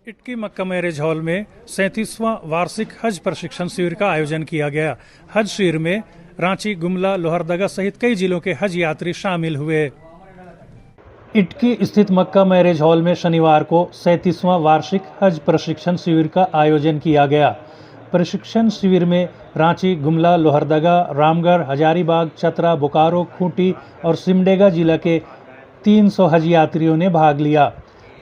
इटकी मक्का marriage hall में 37वां वार्षिक हज प्रशिक्षण शिविर का आयोजन किया गया। हज शिविर में रांची, गुमला, लोहरदगा सहित कई जिलों के हज यात्री शामिल हुए। इटकी स्थित मक्का मैरिज हॉल में शनिवार को 37वां वार्षिक हज प्रशिक्षण शिविर का आयोजन किया गया। प्रशिक्षण शिविर में रांची, गुमला, लोहरदगा, रामगढ़, हजारीबाग, चतरा, बोकारो, खूंटी और सिमडेगा जिला के 300 हज यात्रियों ने भाग लिया।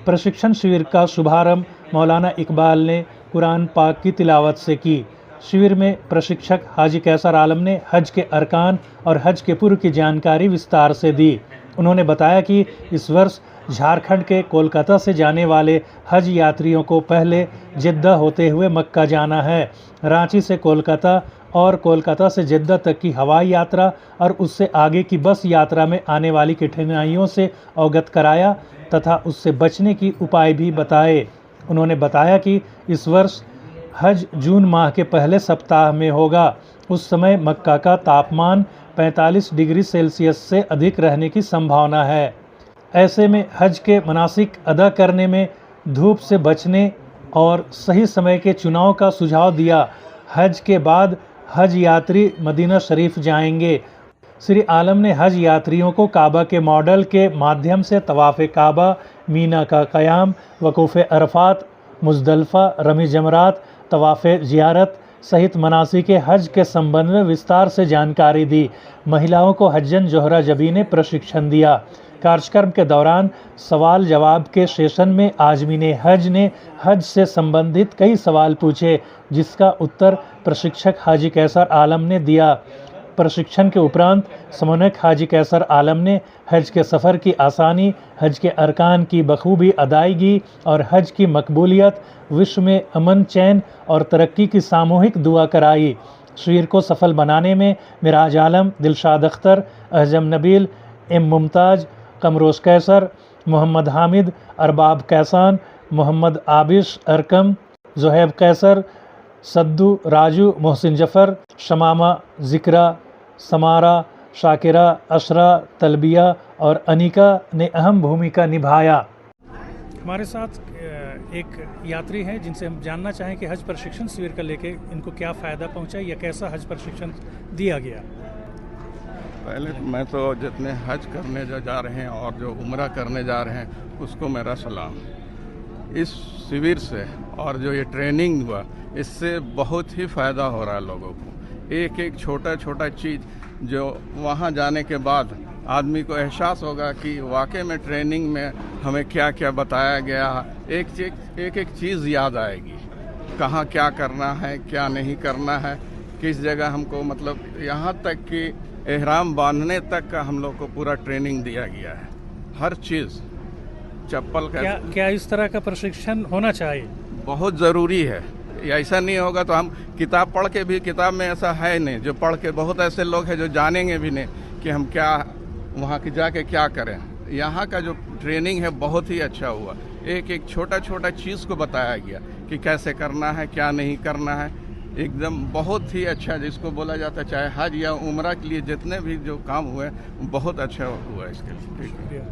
प्रशिक्षण शिविर का शुभारंभ मौलाना इकबाल ने कुरान पाक की तिलावत से की। शिविर में प्रशिक्षक हाजी कैसर आलम ने हज के अरकान और हज के पूर्व की जानकारी विस्तार से दी। उन्होंने बताया कि इस वर्ष झारखंड के कोलकाता से जाने वाले हज यात्रियों को पहले जिद्दा होते हुए मक्का जाना है। रांची से कोलकाता और कोलकाता से जिद्दा तक की हवाई यात्रा और उससे आगे की बस यात्रा में आने वाली कठिनाइयों से अवगत कराया तथा उससे बचने की उपाय भी बताए। उन्होंने बताया कि इस वर्ष हज जून माह के पहले सप्ताह में होगा। उस समय मक्का का तापमान 45 डिग्री सेल्सियस से अधिक रहने की संभावना है। ऐसे में हज के मनासिक अदा करने में धूप से बचने और सही समय के चुनाव का सुझाव दिया। हज के बाद हज यात्री मदीना शरीफ जाएंगे। श्री आलम ने हज यात्रियों को काबा के मॉडल के माध्यम से तवाफ़े काबा, मीना का क़याम, वक़ूफ़े अरफात, मुज़दलिफ़ा, रमी जमरात, तवाफ़े ज़ियारत सहित मनासिक हज के संबंध में विस्तार से जानकारी दी। महिलाओं को हज्जन जोहरा जबी ने प्रशिक्षण दिया। कार्यक्रम के दौरान सवाल जवाब के सेशन में आज़मीन हज ने हज से संबंधित कई सवाल पूछे, जिसका उत्तर प्रशिक्षक हाजी कैसर आलम ने दिया। प्रशिक्षण के उपरांत समन्वयक हाजी कैसर आलम ने हज के सफ़र की आसानी, हज के अरकान की बखूबी अदायगी और हज की मकबूलियत, विश्व में अमन, चैन और तरक्की की सामूहिक दुआ कराई। शिविर को सफल बनाने में मिराज आलम, दिलशाद अख्तर, अहजम नबील, एम मुमताज़, कमरोज कैसर, मोहम्मद हामिद, अरबाब कैसान, मोहम्मद आबिश अरकम, ज़ुहैब कैसर, सद्दू, राजू, मोहसिन जफ़र, शमामा, ज़िक्रा, समारा, शाकिरा, अशरा, तलबिया और अनिका ने अहम भूमिका निभाया। हमारे साथ एक यात्री हैं जिनसे हम जानना चाहें कि हज प्रशिक्षण शिविर का लेके इनको क्या फ़ायदा पहुंचा या कैसा हज प्रशिक्षण दिया गया। पहले मैं तो जितने हज करने जो जा रहे हैं और जो उम्रा करने जा रहे हैं उसको मेरा सलाम। इस शिविर से और जो ये ट्रेनिंग हुआ इससे बहुत ही फ़ायदा हो रहा है लोगों को। एक एक छोटा छोटा चीज़ जो वहाँ जाने के बाद आदमी को एहसास होगा कि वाकई में ट्रेनिंग में हमें क्या क्या बताया गया। एक चीज़ याद आएगी, कहाँ क्या करना है, क्या नहीं करना है, किस जगह हमको, मतलब यहाँ तक कि एहराम बांधने तक का हम लोग को पूरा ट्रेनिंग दिया गया है। हर चीज़, चप्पल का क्या इस तरह का प्रशिक्षण होना चाहिए, बहुत ज़रूरी है। ऐसा नहीं होगा तो हम किताब पढ़ के भी, किताब में ऐसा है नहीं, जो पढ़ के बहुत ऐसे लोग हैं जो जानेंगे भी नहीं कि हम क्या वहाँ के जाके क्या करें। यहाँ का जो ट्रेनिंग है बहुत ही अच्छा हुआ। एक एक छोटा छोटा चीज़ को बताया गया कि कैसे करना है, क्या नहीं करना है। एकदम बहुत ही अच्छा, जिसको बोला जाता है चाहे हज या उम्रा के लिए जितने भी जो काम हुए बहुत अच्छा हुआ इसके लिए।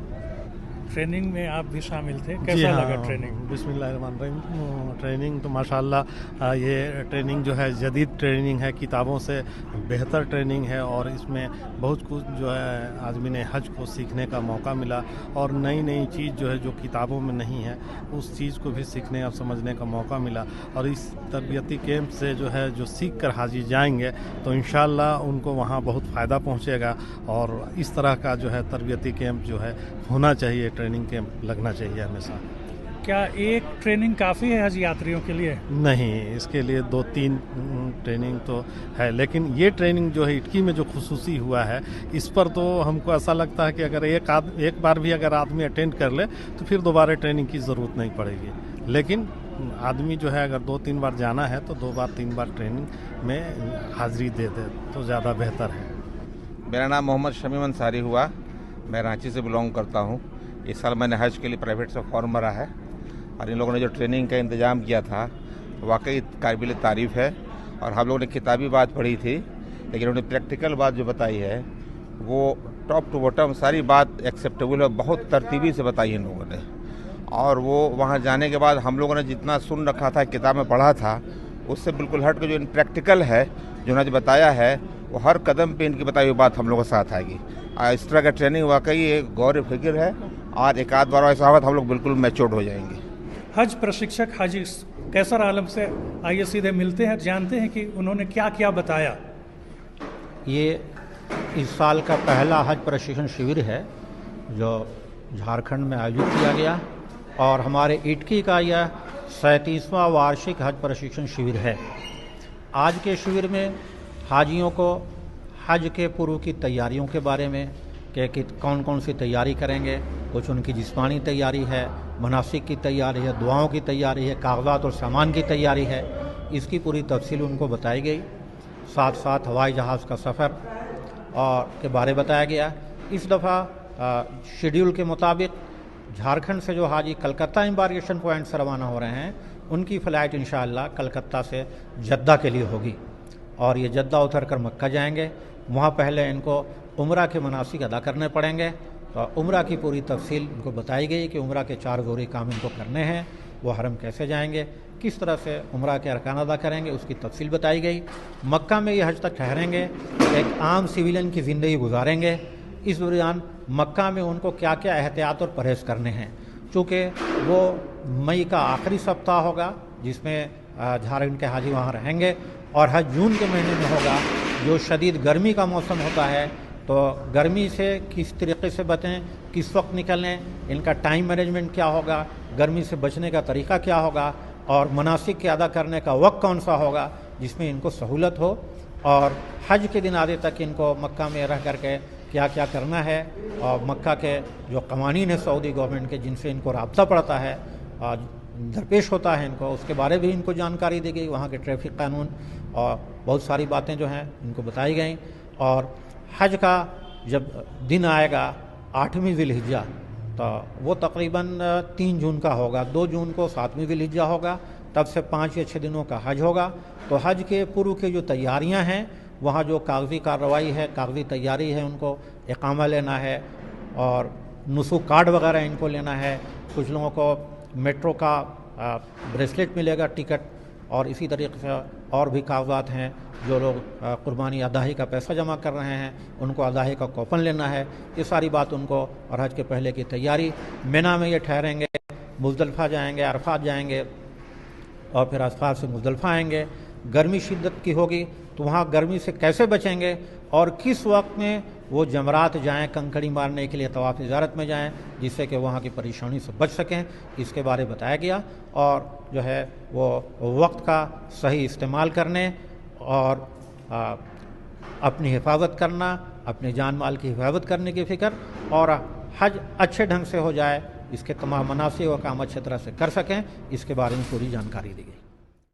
ट्रेनिंग में आप भी शामिल थे, कैसा लगा ट्रेनिंग? बिस्मिल्लाहिर्रहमानिर्रहीम। ट्रेनिंग तो माशाल्लाह ये ट्रेनिंग जो है जदीद ट्रेनिंग है, किताबों से बेहतर ट्रेनिंग है और इसमें बहुत कुछ जो है आदमी ने हज को सीखने का मौका मिला और नई नई चीज़ जो है जो किताबों में नहीं है उस चीज़ को भी सीखने और समझने का मौका मिला। और इस तरबियती कैंप से जो है जो सीख कर हाजी जाएंगे तो इंशाअल्लाह उनको वहाँ बहुत फ़ायदा पहुँचेगा। और इस तरह का जो है तरबियती कैंप जो है होना चाहिए, ट्रेनिंग कैंप लगना चाहिए हमेशा। क्या एक ट्रेनिंग काफ़ी है हज यात्रियों के लिए? नहीं, इसके लिए 2-3 ट्रेनिंग तो है, लेकिन ये ट्रेनिंग जो है इटकी में जो खुसूसी हुआ है इस पर तो हमको ऐसा लगता है कि अगर एक बार भी अगर आदमी अटेंड कर ले तो फिर दोबारा ट्रेनिंग की ज़रूरत नहीं पड़ेगी। लेकिन आदमी जो है अगर 2-3 बार जाना है तो 2 बार 3 बार ट्रेनिंग में हाज़िरी दे दे तो ज़्यादा बेहतर है। मेरा नाम मोहम्मद शमीम अंसारी हुआ, मैं रांची से बिलोंग करता हूँ। इस साल मैंने हज के लिए प्राइवेट से फॉर्म भरा है और इन लोगों ने जो ट्रेनिंग का इंतज़ाम किया था वाकई काबिल तारीफ़ है। और हम लोगों ने किताबी बात पढ़ी थी, लेकिन उन्होंने प्रैक्टिकल बात जो बताई है वो टॉप टू बॉटम सारी बात एक्सेप्टेबल है, बहुत तरतीबी से बताई इन लोगों ने। और वो वहाँ जाने के बाद हम लोगों ने जितना सुन रखा था, किताब में पढ़ा था, उससे बिल्कुल हट के जो प्रैक्टिकल है, जो उन्होंने बताया है, वो हर कदम पे इनकी बताई हुई बात हम लोगों के साथ आएगी। इस तरह का ट्रेनिंग वाकई एक गौर फिक्र है, और एक आध बार ऐसा हुआ तो हम लोग बिल्कुल मैच्योर्ड हो जाएंगे। हज प्रशिक्षक हाजी कैसर आलम से आइए सीधे मिलते हैं, जानते हैं कि उन्होंने क्या क्या बताया। ये इस साल का पहला हज प्रशिक्षण शिविर है जो झारखंड में आयोजित किया गया, और हमारे इटकी का यह 37वां वार्षिक हज प्रशिक्षण शिविर है। आज के शिविर में हाजियों को हज के पूर्व की तैयारियों के बारे में कि कौन कौन सी तैयारी करेंगे, कुछ उनकी जिस्मानी तैयारी है, मनासिक की तैयारी है, दुआओं की तैयारी है, कागजात और सामान की तैयारी है, इसकी पूरी तफसील उनको बताई गई। साथ साथ हवाई जहाज़ का सफ़र और के बारे बताया गया। इस दफ़ा शेड्यूल के मुताबिक झारखंड से जो हाजी कलकत्ता एम्बार्केशन पॉइंट से रवाना हो रहे हैं, उनकी फ़्लाइट इंशाअल्लाह कलकत्ता से जद्दा के लिए होगी, और ये जद्दा उतर कर मक्का जाएंगे। वहाँ पहले इनको उम्रा के मनासिक अदा करने पड़ेंगे, तो उम्रा की पूरी तफसील इनको बताई गई कि उम्रा के 4 ज़रूरी काम इनको करने हैं, वो हरम कैसे जाएंगे, किस तरह से उम्रा के अरकान अदा करेंगे, उसकी तफसील बताई गई। मक्का में ये हज तक ठहरेंगे, एक आम सिविलियन की ज़िंदगी गुजारेंगे। इस दौरान मक्का में उनको क्या क्या एहतियात और परहेज़ करने हैं, चूँकि वो मई का आखिरी सप्ताह होगा जिसमें झारखंड के हाजी वहाँ रहेंगे, और हज जून के महीने में होगा जो शदीद गर्मी का मौसम होता है। तो गर्मी से किस तरीके से बचें, किस वक्त निकलें, इनका टाइम मैनेजमेंट क्या होगा, गर्मी से बचने का तरीका क्या होगा, और मनासिक के अदा करने का वक्त कौन सा होगा जिसमें इनको सहूलत हो, और हज के दिन आधे तक इनको मक्का में रह करके क्या क्या करना है, और मक्का के जो कवानीन है सऊदी गवर्नमेंट के जिनसे इनको राब्ता पड़ता है और दरपेश होता है इनको, उसके बारे में इनको जानकारी दी गई। वहाँ के ट्रैफिक कानून और बहुत सारी बातें जो हैं इनको बताई गई। और हज का जब दिन आएगा 8वीं ज़िलहिज्जा, तो वो तकरीबन 3 जून का होगा। 2 जून को 7वीं ज़िलहिज्जा होगा, तब से 5 या 6 दिनों का हज होगा। तो हज के पूर्व की जो तैयारियां हैं, वहाँ जो कागज़ी कार्रवाई है, कागज़ी तैयारी है, उनको इकामा लेना है और नुसुक कार्ड वगैरह इनको लेना है। कुछ लोगों को मेट्रो का ब्रेसलेट मिलेगा, टिकट, और इसी तरीके से और भी कागजात हैं। जो लोग कुर्बानी अदाही का पैसा जमा कर रहे हैं, उनको अदाही का कूपन लेना है। ये सारी बात उनको, और हज के पहले की तैयारी। मिना में ये ठहरेंगे, मुज़दलिफ़ा जाएंगे, अरफात जाएंगे, और फिर अरफात से मुज़दलिफ़ा आएंगे। गर्मी शिद्दत की होगी, तो वहाँ गर्मी से कैसे बचेंगे, और किस वक्त में वो जमरात जाएं, कंकड़ी मारने के लिए तवाफ़ ज़ियारत में जाएं, जिससे कि वहाँ की परेशानी से बच सकें, इसके बारे में बताया गया। और जो है वो वक्त का सही इस्तेमाल करने और अपनी हिफाजत करना, अपने जान माल की हिफाजत करने की फ़िक्र, और हज अच्छे ढंग से हो जाए, इसके तमाम मनासिब और काम अच्छे तरह से कर सकें, इसके बारे में पूरी जानकारी दी गई।